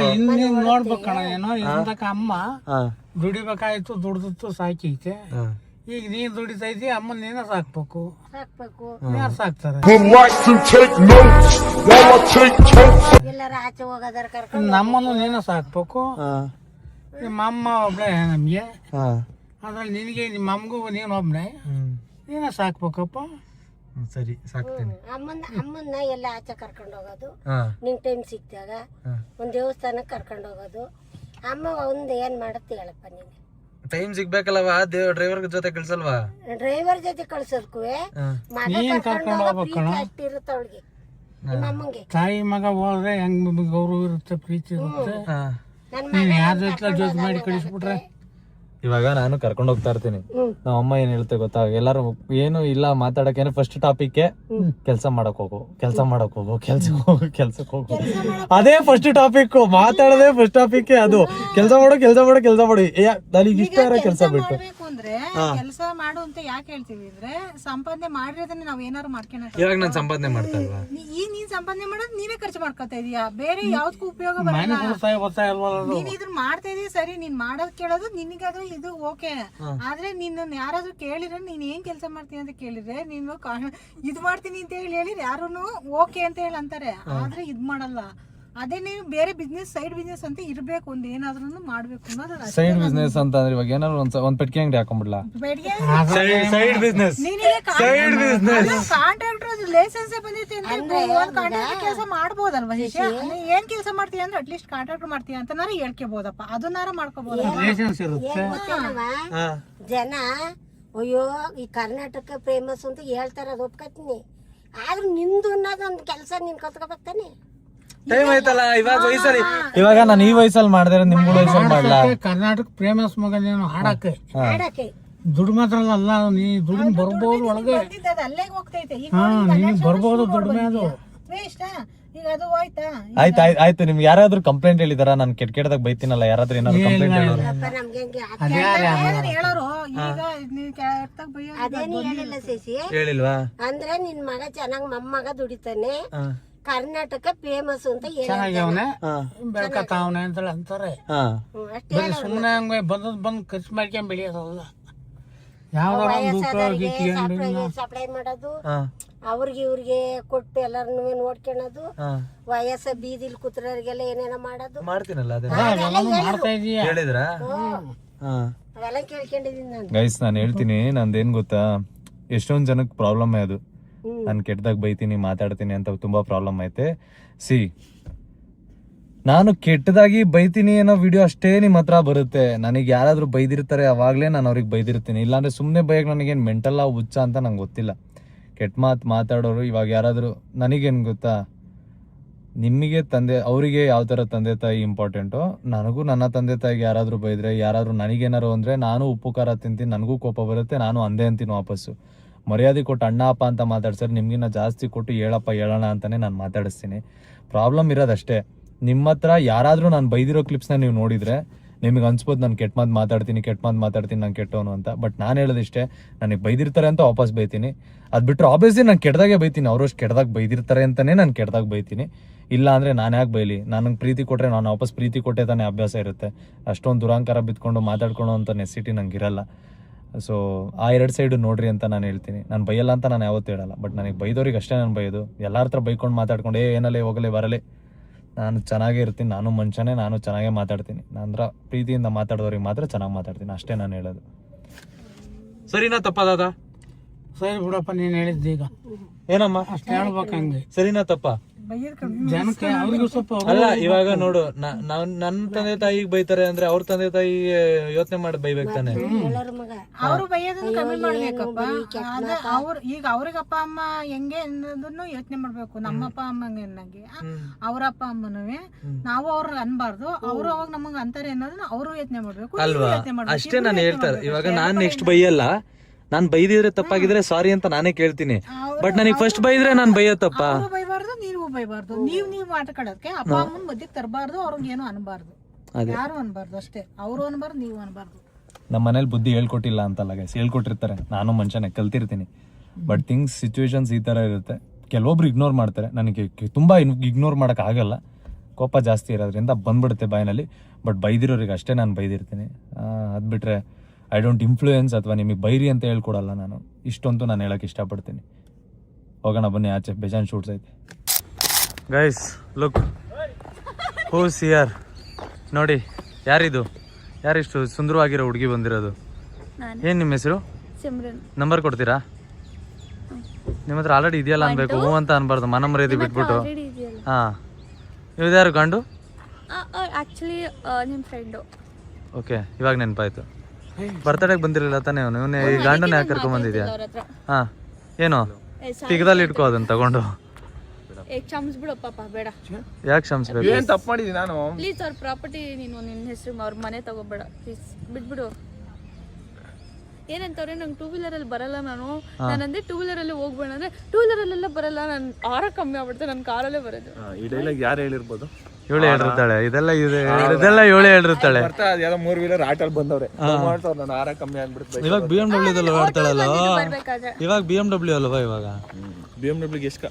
ನೋಡ್ಬೇಕಣ ಏನೋ ಇದಕ್ಕ ಅಮ್ಮ ದುಡಿಬೇಕಾಯ್ತು, ದುಡ್ದಿತ್ತು ಸಾಕೈತೆ. ಈಗ ನೀನ್ ದುಡಿತೈತಿ, ಅಮ್ಮ ನೀನ ಸಾಕ್ಬೇಕು. ಯಾರು ಸಾಕ್ತಾರೆ? ನಮ್ಮನ್ನು ನೀನ ಸಾಕ್ಬೇಕು. ನಿಮ್ಮ ಅಮ್ಮ ಒಬ್ಳೆ ನಮ್ಗೆ, ಅದ್ರಲ್ಲಿ ನಿನಗೆ ನಿಮ್ಮ ಅಮ್ಮಗೂ ನೀನ್ ಒಬ್ನೇ, ನೀನ ಸಾಕ್ಬೇಕಪ್ಪ. ಸರಿ, ಸಾಕ್ತೀನಿ. ಅಮ್ಮನ್ನ ಎಲ್ಲ ಆಚೆ ಕರ್ಕೊಂಡು ಹೋಗೋದು, ನಿಂಗ್ ಟೈಮ್ ಸಿಕ್ತಾಗ ಒಂದ್ ದೇವಸ್ಥಾನಕ್ಕೆ ಕರ್ಕೊಂಡು ಹೋಗೋದು. ಅಮ್ಮ ಒಂದ್ ಏನ್ ಮಾಡತ್ತೆ ಹೇಳಪ್ಪ ನೀನು? ಟೈಮ್ ಸಿಗ್ಬೇಕಲ್ಲವಾ, ಡ್ರೈವರ್ ಜೊತೆ ಕಳ್ಸಲ್ವಾ? ಡ್ರೈವರ್ ಜೊತೆ ಕಳ್ಸೋದ್ಕು ಮಗ ಕರ್ಕೊಂಡು ಹೋಗೋ ಅಷ್ಟಿರುತ್ತೆ ಅವಳಿಗೆ, ನಿಮ್ಮ ಅಮ್ಮಂಗೆ. ತಾಯಿ ಮಗ ಹೋದ್ರೆ ಹೆಂಗ್ ಗೌರವ ಇರುತ್ತೆ, ಪ್ರೀತಿ ಇರುತ್ತೆ. ನೀನ್ ಯಾರ ಜೊತೆ ಮಾಡಿ ಕಳಿಸ್ಬಿಟ್ರೆ? ಇವಾಗ ನಾನು ಕರ್ಕೊಂಡು ಹೋಗ್ತಾ ಇರ್ತೀನಿ, ನಮ್ಮ ಅಮ್ಮ ಏನ್ ಹೇಳ್ತೆ ಗೊತ್ತಾ, ಎಲ್ಲಾರು ಏನು ಇಲ್ಲ ಮಾತಾಡಕ್, ಏನು ಫಸ್ಟ್ ಟಾಪಿಕ್ ಕೆಲ್ಸ ಮಾಡಕ್ ಹೋಗು, ಕೆಲ್ಸಕ್ಕೆ ಹೋಗು, ಅದೇ ಫಸ್ಟ್ ಟಾಪಿಕ್. ಮಾತಾಡೋದೇ ಫಸ್ಟ್ ಟಾಪಿಕ್ ಅದು. ಕೆಲ್ಸ ಮಾಡು. ನನಗೆ ಇಷ್ಟ ಇರೋ ಕೆಲ್ಸ ಬಿಟ್ಟು ಅಂದ್ರೆ ಕೆಲಸ ಮಾಡು ಅಂತ ಯಾಕೆ ಹೇಳ್ತೀವಿ ಅಂದ್ರೆ, ಸಂಪಾದನೆ ಮಾಡಿರೋದನ್ನ ನಾವ್ ಏನಾರು ಮಾಡ್ಕೊಳಕ್. ಇವಾಗ ನಾನು ಸಂಪಾದನೆ ಮಾಡ್ತಾ ಇಲ್ವಾ? ಈಗ ನೀನ್ ಸಂಪಾದನೆ ಮಾಡೋದು ನೀವೇ ಖರ್ಚು ಮಾಡ್ಕೊತಾ ಇದೀಯಾ, ಬೇರೆ ಯಾವ್ದಕ್ಕೂ ಉಪಯೋಗ ಬರಲ್ಲ. ನೀನ್ ಇದನ್ನ ಮಾಡ್ತಾ ಇದೀಯ ಸರಿ, ನೀನ್ ಮಾಡೋದ್ ಕೇಳೋದು ನಿನಗದು ಇದು ಓಕೆ. ಆದ್ರೆ ನಿನ್ನ ಯಾರಾದ್ರೂ ಕೇಳಿದ್ರೆ ನೀನ್ ಏನ್ ಕೆಲಸ ಮಾಡ್ತೀನಿ ಅಂತ ಕೇಳಿದ್ರೆ, ನೀನು ಇದ್ ಮಾಡ್ತೀನಿ ಅಂತ ಹೇಳಿದ್ರೆ ಯಾರು ಓಕೆ ಅಂತ ಹೇಳಿ ಅಂತಾರೆ, ಆದ್ರೆ ಇದ್ ಮಾಡಲ್ಲ. ಅದೇ ನೀವು ಬೇರೆ ಬಿಸ್ನೆಸ್, ಸೈಡ್ ಬಿಸ್ನೆಸ್ ಅಂತ ಇರ್ಬೇಕು, ಒಂದ್ ಏನಾದ್ರೂ ಮಾಡ್ಬೇಕು ಅನ್ನೋದು. ಸೈಡ್ ಬಿಸ್ನೆಸ್ ಅಂತ ಅಂದ್ರೆ ಇವಾಗ ಏನಾದ್ರು ಒಂದ್ ಪೆಟ್ಟಿಗೆ ಅಂಗಡಿ ಹಾಕೊಂಡ್ಬಿಡ್ಲಾ? ಸೈಡ್ ಬಿಸ್ನೆಸ್, ಕಾಂಟ್ರಾಕ್ಟರ್ ಲೈಸೆನ್ಸ್ ಬಂದೈತೆ ಅಂದ್ರೆ ಕಾಂಟ್ರಾಕ್ಟರ್ ಕೆಲಸ ಮಾಡ್ಬೋದಲ್ವಾ? ಏನ್ ಕೆಲಸ ಮಾಡ್ತೀಯ ಅಂದ್ರೆ ಅಟ್ಲೀಸ್ಟ್ ಕಾಂಟ್ರಾಕ್ಟರ್ ಮಾಡ್ತೀಯ ಅಂತನಾರ ಹೇಳ್ಕೋಬಹುದಪ್ಪ, ಅದನ್ನಾರ ಮಾಡ್ಕೋಬಹುದು. ಜನ ಅಯ್ಯೋ ಈ ಕರ್ನಾಟಕ ಫೇಮಸ್ ಅಂತ ಹೇಳ್ತಾರ, ಅದು ಒಪ್ಕೊತೀನಿ. ಆದ್ರೂ ನಿಂದು ಅನ್ನೋದೊಂದು ಕೆಲಸ ನೀನ್ ಕಲ್ತ್ಕೋಬೇಕಾನೆ. ಟೈಮ್ ಆಯ್ತಲ್ಲ ಇವಾಗ ನಾನು ಈ ವಯಸ್ಸಲ್ಲಿ ಮಾಡಿದ್ರೆ ನಿಮ್ಗೂ ವಯಸ್ಸಲ್ಲಿ ಮಾಡ್ಲಾ? ಕರ್ನಾಟಕ ಫೇಮಸ್ ಮಗ ನೀನು ಹಾಡಕ್ಕೆ ದುಡ್ಡು ಮಾತ್ರ ಅಲ್ಲ, ನೀ ದುಡ್ಡು ಬರ್ಬೋದು ಒಳಗೆ. ಅಲ್ಲೇ ಹೋಗ್ತೈತೆ ನೀನ್ ಬರ್ಬೋದು ದುಡ್ಮೆ ಅದು. ಆಯ್ತು. ನಿಮ್ಗೆ ಯಾರಾದ್ರೂ ಕಂಪ್ಲೇಂಟ್ ಹೇಳಿದಾರ? ನಾನು ಕೆಟ್ಟದಾಗ ಬೈತೀನಲ್ಲ, ಯಾರಾದ್ರೂ ಏನಾದ್ರು ಕಂಪ್ಲೇಂಟ್ ಹೇಳಿದಾರ? ಹೇಳೋರು ಅದೇನು ಹೇಳಿಲ್ಲ ಸೇಸಿ. ಹೇಳಿಲ್ವಾ? ಅಂದ್ರೆ ನಿನ್ ಮಗ ಚೆನ್ನಾಗ್ ಮೊಮ್ಮಗ ದುಡಿತಾನೆ, ಕರ್ನಾಟಕ ಫೇಮಸ್ ಅಂತ ಚೆನ್ನಾಗ್ಯವನೆ ಬೆಳ್ಕತಾವನೆ ಅಂತ ಅಂತಾರೆ. ಅಷ್ಟೇ. ಬರೀ ಸುಮ್ಮನೆ ಹಂಗೆ ಬಂದ್ ಖರ್ಚು ಮಾಡ್ಕೊಂಡ್ ಬೆಳೆಯೋದಲ್ಲ. ಯಾವ್ದಾರ ಒಂದು ಉಪಯೋಗ ಇಟ್ಕೊಂಡು ಸಪ್ಲೈ ಮಾಡೋದು, ಅವ್ರಿಗೆ ಇವ್ರಿಗೆ ಕೊಟ್ಟು ಎಲ್ಲಾರನ್ನು ನೋಡ್ಕೊಳೋದು, ವಯಸ್ಸ ಬೀದಿಲ್ ಕೂತ್ರೋರಿಗೆಲ್ಲ ಏನೇನೋ ಮಾಡೋದು ಮಾಡ್ತೀನಲ್ಲ ಎಲ್ಲಾನು ಮಾಡ್ತಾ ಇದೀಯ. ಹೇಳಿದ್ರ ಅವೆಲ್ಲ ಕೇಳ್ಕೊಂಡಿದೀನಿ ನಾನು. ಗೈಸ್ ನಾನು ಹೇಳ್ತೀನಿ, ನಂದೇನ್ ಗೊತ್ತಾ, ಎಷ್ಟೊಂದ್ ಜನಕ್ಕೆ ಪ್ರಾಬ್ಲಮ್ ಅದು. ನಾನು ಕೆಟ್ಟದಾಗ ಬೈತೀನಿ ಮಾತಾಡ್ತೀನಿ ಅಂತ ತುಂಬಾ ಪ್ರಾಬ್ಲಮ್ ಐತೆ. ನಾನು ಕೆಟ್ಟದಾಗಿ ಬೈತೀನಿ ಅನ್ನೋ ವಿಡಿಯೋ ಅಷ್ಟೇ ನಿಮ್ಮ ಹತ್ರ ಬರುತ್ತೆ. ನನಗೆ ಯಾರಾದ್ರೂ ಬೈದಿರ್ತಾರೆ ಅವಾಗಲೇ ನಾನು ಅವ್ರಿಗೆ ಬೈದಿರ್ತೀನಿ. ಇಲ್ಲಾಂದ್ರೆ ಸುಮ್ಮನೆ ಬೈಯಕ್ಕೆ ನನಗೇನು ಮೆಂಟಲ್ಲ ಹುಚ್ಚ ಅಂತ ನಂಗೆ ಗೊತ್ತಿಲ್ಲ. ಕೆಟ್ಟ ಮಾತಾಡೋರು ಇವಾಗ ಯಾರಾದರೂ, ನನಗೇನು ಗೊತ್ತಾ, ನಿಮಗೆ ಅವರಿಗೆ ಯಾವ ಥರ ತಂದೆ ತಾಯಿ ಇಂಪಾರ್ಟೆಂಟು, ನನಗೂ ನನ್ನ ತಂದೆ ತಾಯಿಗೆ ಯಾರಾದರೂ ಬೈದರೆ, ಯಾರಾದರೂ ನನಗೇನಾರು ಅಂದರೆ ನಾನು ಉಪ್ಪು ಖಾರ ತಿಂತೀನಿ, ನನಗೂ ಕೋಪ ಬರುತ್ತೆ, ನಾನು ಅಂದೇ ಅಂತೀನಿ ವಾಪಸ್ಸು. ಮರ್ಯಾದೆ ಕೊಟ್ಟು ಅಣ್ಣ ಅಪ್ಪ ಅಂತ ಮಾತಾಡ್ಸೋರು ನಿಮಗಿನ್ನ ಜಾಸ್ತಿ ಕೊಟ್ಟು ಹೇಳಪ್ಪ ಹೇಳೋಣ ಅಂತಲೇ ನಾನು ಮಾತಾಡಿಸ್ತೀನಿ. ಪ್ರಾಬ್ಲಮ್ ಇರೋದಷ್ಟೇ, ನಿಮ್ಮ ಹತ್ರ ಯಾರಾದರೂ ನಾನು ಬೈದಿರೋ ಕ್ಲಿಪ್ಸ್ನ ನೀವು ನೋಡಿದರೆ ನಿಮಗೆ ಅನ್ಸ್ಬೋದು ನಾನು ಕೆಟ್ಟ ಮಾತಾಡ್ತೀನಿ ನಾನು ಕೆಟ್ಟವನು ಅಂತ. ಬಟ್ ನಾನು ಹೇಳೋದಿಷ್ಟೇ, ನನಗೆ ಬೈದಿರ್ತಾರೆ ಅಂತ ವಾಪಸ್ ಬೈತೀನಿ. ಅದು ಬಿಟ್ಟರೆ ಆಬ್ವಿಯಸ್ಲಿ ನಾನು ಕೆಟ್ಟದಾಗೆ ಬೈತೀನಿ. ಅವರಷ್ಟು ಕೆಟ್ಟದಾಗ ಬೈದಿರ್ತಾರೆ ಅಂತಲೇ ನಾನು ಕೆಟ್ಟದಾಗ ಬೈತೀನಿ. ಇಲ್ಲ ಅಂದರೆ ನಾನು ಯಾಕೆ ಬೈಲಿ? ನನಗೆ ಪ್ರೀತಿ ಕೊಟ್ಟರೆ ನಾನು ವಾಪಸ್ ಪ್ರೀತಿ ಕೊಟ್ಟೆ ತಾನೇ ಅಭ್ಯಾಸ ಇರುತ್ತೆ. ಅಷ್ಟೊಂದು ದುರಾಂಕಾರ ಬಿತ್ಕೊಂಡು ಮಾತಾಡ್ಕೊಳ್ಳೋ ಅಂತ ನೆಸಿಟಿ ನಂಗೆ ಇರಲ್ಲ. ಸೊ ಆ ಎರಡು ಸೈಡು ನೋಡ್ರಿ ಅಂತ ನಾನು ಹೇಳ್ತೀನಿ. ನಾನು ಬೈಯಲ್ಲ ಅಂತ ನಾನು ಯಾವತ್ತೂ ಹೇಳಲ್ಲ. ಬಟ್ ನನಗೆ ಬೈದವ್ರಿಗೆ ಅಷ್ಟೇ ನಾನು ಬೈಯೋದು. ಎಲ್ಲರ ಹತ್ರ ಬೈಕೊಂಡು ಮಾತಾಡ್ಕೊಂಡು ಏನಲ್ಲೇ ಹೋಗಲೇ ಬರಲೇ, ನಾನು ಚೆನ್ನಾಗೇ ಇರ್ತೀನಿ, ನಾನು ಮನುಷ್ಯನೇ, ನಾನು ಚೆನ್ನಾಗೇ ಮಾತಾಡ್ತೀನಿ. ನಂತರ ಪ್ರೀತಿಯಿಂದ ಮಾತಾಡೋರಿಗೆ ಮಾತ್ರ ಚೆನ್ನಾಗಿ ಮಾತಾಡ್ತೀನಿ, ಅಷ್ಟೇ ನಾನು ಹೇಳೋದು. ಸರಿನಾ ತಪ್ಪದಾದ? ಸರಿ ಬಿಡಪ್ಪ, ನೀನ್ ಹೇಳಿದ್ದ ಈಗ ಏನಮ್ಮ ಅಷ್ಟೇ ಹೇಳ್ಬೇಕು. ಹಂಗೆ ಸರಿನಾ ತಪ್ಪ? ಜನಕ್ಕೆ ಅವ್ರಿಗೂ ಸ್ವಲ್ಪ ಅಲ್ಲ, ಇವಾಗ ನೋಡು, ನನ್ನ ತಂದೆ ತಾಯಿಗೆ ಬೈತಾರೆ ಅಂದ್ರೆ ಅವ್ರ ತಂದೆ ತಾಯಿ ಯೋಚನೆ ಮಾಡಿ ಬೈಬೇಕು ತಾನೆ. ಅವರು ಬೈಯೋದನ್ನ ಕಮ್ಮಿ ಮಾಡ್ಬೇಕಪ್ಪ. ಅದೇ ಈಗ ಅವ್ರಿಗೆ ಅಪ್ಪ ಅಮ್ಮ ಹೆಂಗೆ ಅನ್ನೋದನ್ನು ಯೋಚನೆ ಮಾಡ್ಬೇಕು. ನಮ್ಮ ಅಪ್ಪ ಅಮ್ಮಂಗೆ ಅನ್ನಂಗೆ ಅವ್ರ ಅಪ್ಪ ಅಮ್ಮನೂ ನಾವು ಅವ್ರಿಗೆ ಅನ್ಬಾರ್ದು, ಅವರು ಅವಾಗ ನಮಗ್ ಅಂತಾರೆ ಅನ್ನೋದನ್ನ ಅವರು ಯೋಚನೆ ಮಾಡ್ಬೇಕು. ಅಲ್ವಾ? ಅಷ್ಟೇ ನಾನು ಹೇಳ್ತಾರೆ. ಇವಾಗ ನಾನ್ ನೆಕ್ಸ್ಟ್ ಬೈಯಲ್ಲ, ನಾನ್ ಬೈದಿದ್ರೆ ತಪ್ಪಾಗಿದ್ರೆ ಸಾರಿ ಅಂತ ನಾನೇ ಕೇಳ್ತೀನಿ. ಬಟ್ ನನಗೆ ಫಸ್ಟ್ ಬೈದ್ರೆ ನಾನು ಬೈಯೋ ತಪ್ಪ? ಬೈಬಾರ್ದು, ನೀವು ಬೈಬಾರ್ದು. ನೀವ್ ಮಾತಾಡೋದಕ್ಕೆ ಅಪ್ಪ ಅಮ್ಮನ ಮಧ್ಯಕ್ಕೆ ತರಬಾರ್ದು, ಅವ್ರಿಗೆ ಏನು ಅನ್ಬಾರ್ದು, ಯಾರು ಅನ್ಬಾರ್ದು ಅಷ್ಟೇ. ಅವರು ಅನ್ಬಾರ್ದು, ನೀವು ಅನ್ಬಾರ್ದು. ನಮ್ಮ ಮನೇಲಿ ಬುದ್ಧಿ ಹೇಳ್ಕೊಟ್ಟಿಲ್ಲ ಅಂತಲ್ಲ ಗೈಸ್, ಹೇಳ್ಕೊಟ್ಟಿರ್ತಾರೆ. ನಾನು ಮನುಷ್ಯನೇ, ಕಲ್ತಿರ್ತೀನಿ. ಬಟ್ ಥಿಂಗ್ಸ್ ಸಿಚುವೇಶನ್ಸ್ ಈ ಥರ ಇರುತ್ತೆ. ಕೆಲವೊಬ್ರು ಇಗ್ನೋರ್ ಮಾಡ್ತಾರೆ, ನನಗೆ ತುಂಬ ಇಗ್ನೋರ್ ಮಾಡೋಕೆ ಆಗಲ್ಲ. ಕೋಪ ಜಾಸ್ತಿ ಇರೋದ್ರಿಂದ ಬಂದ್ಬಿಡುತ್ತೆ ಬಾಯಿನಲ್ಲಿ. ಬಟ್ ಬೈದಿರೋರಿಗೆ ಅಷ್ಟೇ ನಾನು ಬೈದಿರ್ತೀನಿ. ಅದು ಬಿಟ್ಟರೆ ಐ ಡೋಂಟ್ ಇನ್ಫ್ಲೂಯೆನ್ಸ್ ಅಥವಾ ನಿಮಗೆ ಬೈರಿ ಅಂತ ಹೇಳ್ಕೊಡಲ್ಲ ನಾನು. ಇಷ್ಟೊಂದು ನಾನು ಹೇಳೋಕೆ ಇಷ್ಟಪಡ್ತೀನಿ. ಹೋಗೋಣ ಬನ್ನಿ ಆಚೆ, ಬೇಜಾನ್ ಶೂಟ್ಸ್ ಐತೆ. Guys look who's here. ನೋಡಿ ಯಾರಿಷ್ಟು ಸುಂದರವಾಗಿರೋ ಹುಡುಗಿ ಬಂದಿರೋದು? ಏನು ನಿಮ್ಮ ಹೆಸರು? ನಂಬರ್ ಕೊಡ್ತೀರಾ? ನಿಮ್ಮ ಹತ್ರ ಆಲ್ರೆಡಿ ಇದೆಯಲ್ಲ ಅನ್ಬೇಕು, ಹೂ ಅಂತ ಅನ್ಬಾರ್ದು, ಮನ ಮರ್ಯಾದೆ ಬಿಟ್ಬಿಟ್ಟು. ಹಾಂ, ಇವ್ಯಾರು ಗಂಡು? ಆಕ್ಚುಲಿ ನಿಮ್ಮ ಫ್ರೆಂಡು. ಓಕೆ, ಇವಾಗ ನೆನಪಾಯ್ತು. ಬರ್ತಡೇಗೆ ಬಂದಿರಲಿಲ್ಲ ತಾನೇ ಅವನು? ಇವನೇ ಈ ಗಂಡನ ಯಾಕೆ ಕರ್ಕೊಂಡ್ಬಂದಿದ್ಯಾ? ಹಾಂ, ಏನು ತಿಗದಲ್ಲಿ ಇಟ್ಕೋ ಅದನ್ನ ತಗೊಂಡು. ಕ್ಷಮಿಸ್ಬಿಡು ಪಾಪ, ಬೇಡ. ಯಾಕೆ ಕ್ಷಮಿಸ್ಬೇಕು? ಏನ್ ತಪ್ಪು ಮಾಡಿದೀನಿ ನಾನು? ಪ್ಲೀಸ್ ಅವ್ರ ಪ್ರಾಪರ್ಟಿ ನೀನು ನಿನ್ನ ಹೆಸರು ಅವ್ರ ಮನೆ ತಗೋಬೇಡ ಪ್ಲೀಸ್, ಬಿಟ್ಬಿಡು. ಏನಂತವ್ರೆ, ನಂಗೆ 2 ವೀಲರಲ್ಲಿ ಬರಲ್ಲ. ನಾನಂದ್ರೆ 2 ವೀಲರಲ್ಲಿ ಹೋಗ್ಬೇಡ ಅಂದ್ರೆ 2 ವೀಲರಲ್ಲೆಲ್ಲ ಬರಲ್ಲ, ನಾನು ಆರ ಕಮ್ಮಿ ಆಗ್ಬಿಡುತ್ತೆ, ನಾನು ಕಾರಲ್ಲೇ ಬರೋದು. ಈ ಡೈಲಾಗ್ ಯಾರು ಹೇಳಿರ್ಬೋದು? ಇವಳೇ ಹೇಳಿರ್ತಾಳೆ ಇದೆಲ್ಲ ಇವಳೇ ಹೇಳಿರ್ತಾಳೆ. 3 ವೀಲರ್ ಆಟಲ್ಲಿ ಬಂದವ್ರೆ ನಾನು ಆರ ಕಮ್ಮಿ ಆಗ್ಬಿಡುತ್ತೆ. ಇವಾಗ BMW ಓಡ್ತಾಳಲ್ಲ, ಬರ್ಬೇಕಾದ್ರೆ ಇವಾಗ BMW ಅಲ್ವಾ? ಇವಾಗ BMW ಎಷ್ಟು?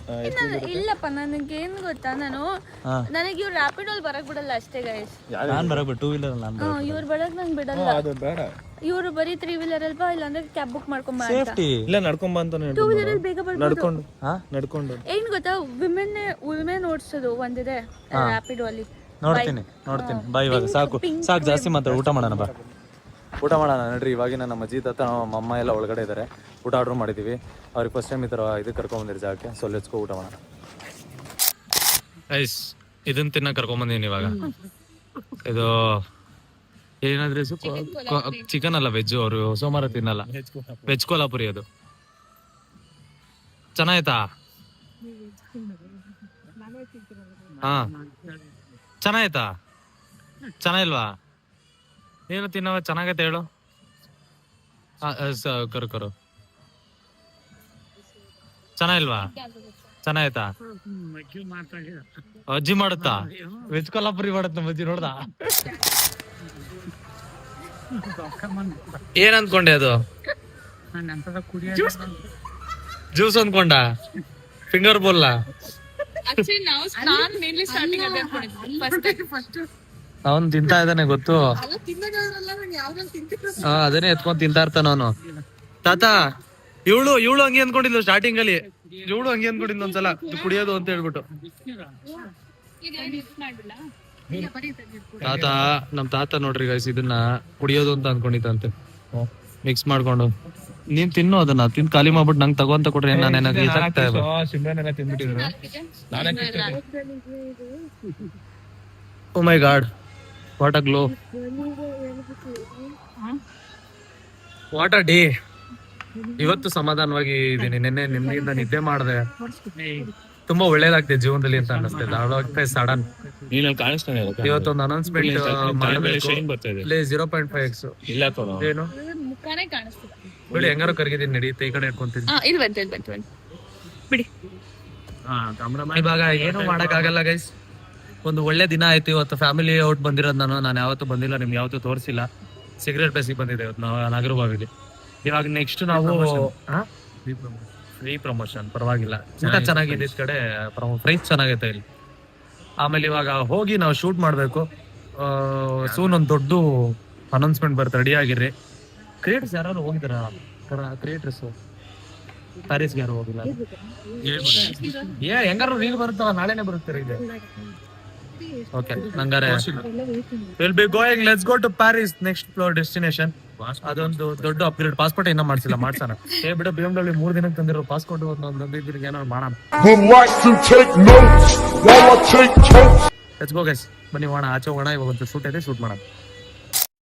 ಇಲ್ಲಪ್ಪ, ನನಗೆ ಏನ್ ಗೊತ್ತಾ, ನನಗೆ ಇವ್ರು ರ್ಯಾಪಿಡೋಲ್ ಬರಕ್ ಬಿಡಲ್ಲ ಅಷ್ಟೇ ಗೈಸ್. ನಾನು ಬರಬೇಕು 2 ವೀಲರ್. ಇವ್ರು ಬರಕ್ ನಂಗೆ ಬಿಡಲ್ಲ. ಅದು ಬೇಡ, ಇವ್ರು ಬರೀ 3 ವೀಲರ್ ಅಲ್ವಾ, ಇಲ್ಲಾಂದ್ರೆ ಕ್ಯಾಬ್ ಬುಕ್ ಮಾಡ್ಕೊಂಡ್ ಸೇಫ್ಟಿ ಇಲ್ಲ, ನಡ್ಕೊಂಡ್ ಬಂತ 2 ವೀಲರ್ ಬೇಗ ಬರ್ಬೋದು. ನಡ್ಕೊಂಡು ಏನ್ ಗೊತ್ತಾ, ವಿಮೆನ್ ಓಡಿಸೋದು ಒಂದಿದೆ ರ್ಯಾಪಿಡೋ ಅಲ್ಲಿ. ನೋಡ್ತೀನಿ. ಬಾ, ಇವಾಗ ಸಾಕು ಜಾಸ್ತಿ ಮಾತಾಡ, ಊಟ ಮಾಡೋಣ ಬಾ. ಊಟ ಮಾಡೋಣ ನಡ್ರಿ. ಇವಾಗಿನ ನಮ್ಮ ಅಜ್ಜಿ ತಾತ ನಮ್ಮ ಅಮ್ಮ ಎಲ್ಲ ಒಳಗಡೆ ಇದ್ದಾರೆ. ಊಟ ಆರ್ಡ್ರ್ ಮಾಡಿದ್ದೀವಿ. ಅವ್ರಿಗೆ ಫಸ್ಟ್ ಟೈಮ್ ಈ ಥರ ಇದು ಕರ್ಕೊಂಬಂದಿರಿ ಜಾಗಕ್ಕೆ. ಸೊ ಲೆಟ್ಸ್ ಗೋ, ಊಟ ಮಾಡೋಣ. ಐಸ್ ಇದನ್ನ ತಿನ್ನ ಕರ್ಕೊಂಬಂದಿನಿ ಇವಾಗ. ಇದು ಏನಾದ್ರೆ ಚಿಕನ್ ಅಲ್ಲ, ವೆಜ್. ಅವರು ಸೋಮವಾರ ತಿನ್ನಲ್ಲ, ವೆಜ್ ಕೋಲ್ಹಾಪುರಿ. ಅದು ಚೆನ್ನಾಯ್ತಾ? ಹಾ, ಚೆನ್ನಾಯ್ತಾ? ಚೆನ್ನಾಗಿಲ್ವಾ? ಏನು ತಿನ್ನವ? ಚೆನ್ನಾಗೈತೆ ಹೇಳು. ಕರು ಚೆನ್ನಾಗಿಲ್ವಾ? ಚೆನ್ನಾಯ್ತಾ? ಅಜ್ಜಿ ಮಾಡುತ್ತಾ? ವೆಜ್ ಕೊಲ್ಹಾಪುರಿ ಮಾಡುತ್ತ ನಮ್ಮ ಅಜ್ಜಿ, ನೋಡ್ದ? ಏನ್ ಅನ್ಕೊಂಡೆ? ಅದು ಜ್ಯೂಸ್ ಅನ್ಕೊಂಡ? ಫಿಂಗರ್ ಬೋಲ್ಲ? ಆಕ್ಚುಲಿ ನಾವು ನಾನು ಮೇನ್ಲಿ ಸ್ಟಾರ್ಟಿಂಗ್ ಅದೇ ಅನ್ಕೊಂಡಿದ್ದೆ ಫಸ್ಟ್ ಅವನ್ ತಿಂತಾ ಇದ್ದಾನೆ ಗೊತ್ತು. ಅದನ್ನೇ ಎತ್ಕೊಂಡ್ ತಿಂತಾ ಇರ್ತಾನ ಅವನು. ತಾತ ಇವಳು ಹಂಗೆ ಅನ್ಕೊಂಡಿದ್ಲು ಸ್ಟಾರ್ಟಿಂಗ್ ಅಲ್ಲಿ. ಇವಳು ಹಂಗೆ ಅನ್ಕೊಂಡಿದ್ಲು ಒಂದ್ಸಲ ಇದು ಕುಡಿಯೋದು ಅಂತ ಹೇಳ್ಬಿಟ್ಟು. ನಮ್ ತಾತ ನೋಡ್ರಿ ಗೈಸ್ ಇದನ್ನ ಕುಡಿಯೋದು ಅಂತ ಅನ್ಕೊಂಡಿದ್ದಂತೆ ಮಿಕ್ಸ್ ಮಾಡ್ಕೊಂಡು. ನೀನ್ ತಿನ್ನು ಅದನ್ನ ತಿಂದು ಖಾಲಿ ಮಾಡ್ಬಿಟ್ಟು ನಂಗೆ ತಗೋಂತ ಕೊಟ್ರೆ ನಾನು ತಿಂದ್ಬಿಟ್ಟಿದ್ರು. Oh my God, what a glow, what a day. ಇವತ್ತು ಸಮಾಧಾನವಾಗಿ ಇದೀನಿ. ನಿನ್ನೆ ನಿಮ್ಮಿಂದ ನಿದ್ದೆ ಮಾಡಿದೆ, ತುಂಬಾ ಒಳ್ಳೇದಾಗ್ತಿದೆ ಜೀವನದಲ್ಲಿ ಅಂತ ಅನ್ನಿಸ್ತಿದೆ. ಸಡನ್ ಇವತ್ತೊಂದು ಅನೌನ್ಸ್ಮೆಂಟ್ 0.5x ಏನು ಮುಖಾನೇ ಕಾಣಿಸ್ತಿಲ್ಲ. ಬಿಡಿ, ಹೆಂಗಾರು ಕರ್ಗಿದೀನಿ, ನಡೀತೆ. ಈ ಕಡೆ ಇಟ್ಕೊಂತೀನಿ. ಬಿಡಿ. ಇವಾಗ ಏನು ಮಾಡಕ್ ಆಗಲ್ಲ ಗೈಸ್. ಒಂದು ಒಳ್ಳೆ ದಿನ ಆಯ್ತು ಇವತ್ತು. ಫ್ಯಾಮಿಲಿ ಔಟ್ ಬಂದಿರೋದು ನಾನು ಯಾವತ್ತೂ ಬಂದಿಲ್ಲ, ನಿಮ್ಗೆ ಯಾವತ್ತೂ ತೋರಿಸಿಲ್ಲ. ಸಿಗರೇಟ್ ಬೇಸಿಗೆ ಬಂದಿದೆ ಇವತ್ತು ನಾವು ನಾಗರಬಾವಿಲಿ. ಇವಾಗ ನೆಕ್ಸ್ಟ್ ನಾವು ಫ್ರೀ ಪ್ರಮೋಷನ್, ಪರವಾಗಿಲ್ಲ, ಊಟ ಚೆನ್ನಾಗಿದೆ ಈ ಕಡೆ, ಪ್ರೈಸ್ ಚೆನ್ನಾಗೈತೆ ಇಲ್ಲಿ. ಆಮೇಲೆ ಇವಾಗ ಹೋಗಿ ನಾವು ಶೂಟ್ ಮಾಡ್ಬೇಕು. ಸೂನ್ ಒಂದು ದೊಡ್ಡ ಅನೌನ್ಸ್ಮೆಂಟ್ ಬರುತ್ತೆ, ರೆಡಿ ಆಗಿರ್ರಿ. ಕ್ರಿಯೇಟರ್ಸ್ ಯಾರು ಹೋಗಿದಾರ? ಕ್ರಿಯೇಟರ್ಸ್ ಪ್ಯಾರಿಸ್ಗೆ ಯಾರು ಹೋಗಿಲ್ಲ? ಹೆಂಗಾರು ರೀಲ್ ಬರುತ್ತಲ್ಲ, ನಾಳೆನೆ ಬರುತ್ತೆ ಇದೆ. ಓಕೆ, ನಂಗಾರೆ will be going, let's go to Paris, next destination. ಅದೊಂದು ದೊಡ್ಡ ಅಪ್ಗ್ರೇಡ್. ಪಾಸ್ಪೋರ್ಟ್ ಇನ್ನೂ ಮಾಡ್ಸಿಲ್ಲ, ಮಾಡ್ಸೋಣ. ಬಿಡು, BMW 3 ದಿನಕ್ಕೆ ತಂದಿರೋ ಪಾಸ್ಪೋರ್ಟ್ ಒಂದೊಂದು ದಿನಕ್ಕೆ ಏನೋ ಮಾಡೋಣ. ಲೆಟ್ಸ್ ಗೋ ಗೈಸ್, ಬನ್ನಿ ಹೋಗೋಣ, ಆಚೆ ಹೋಗೋಣ. ಇವಾಗ ಒಂದು ಶೂಟ್ ಇದೆ, ಶೂಟ್ ಮಾಡೋಣ.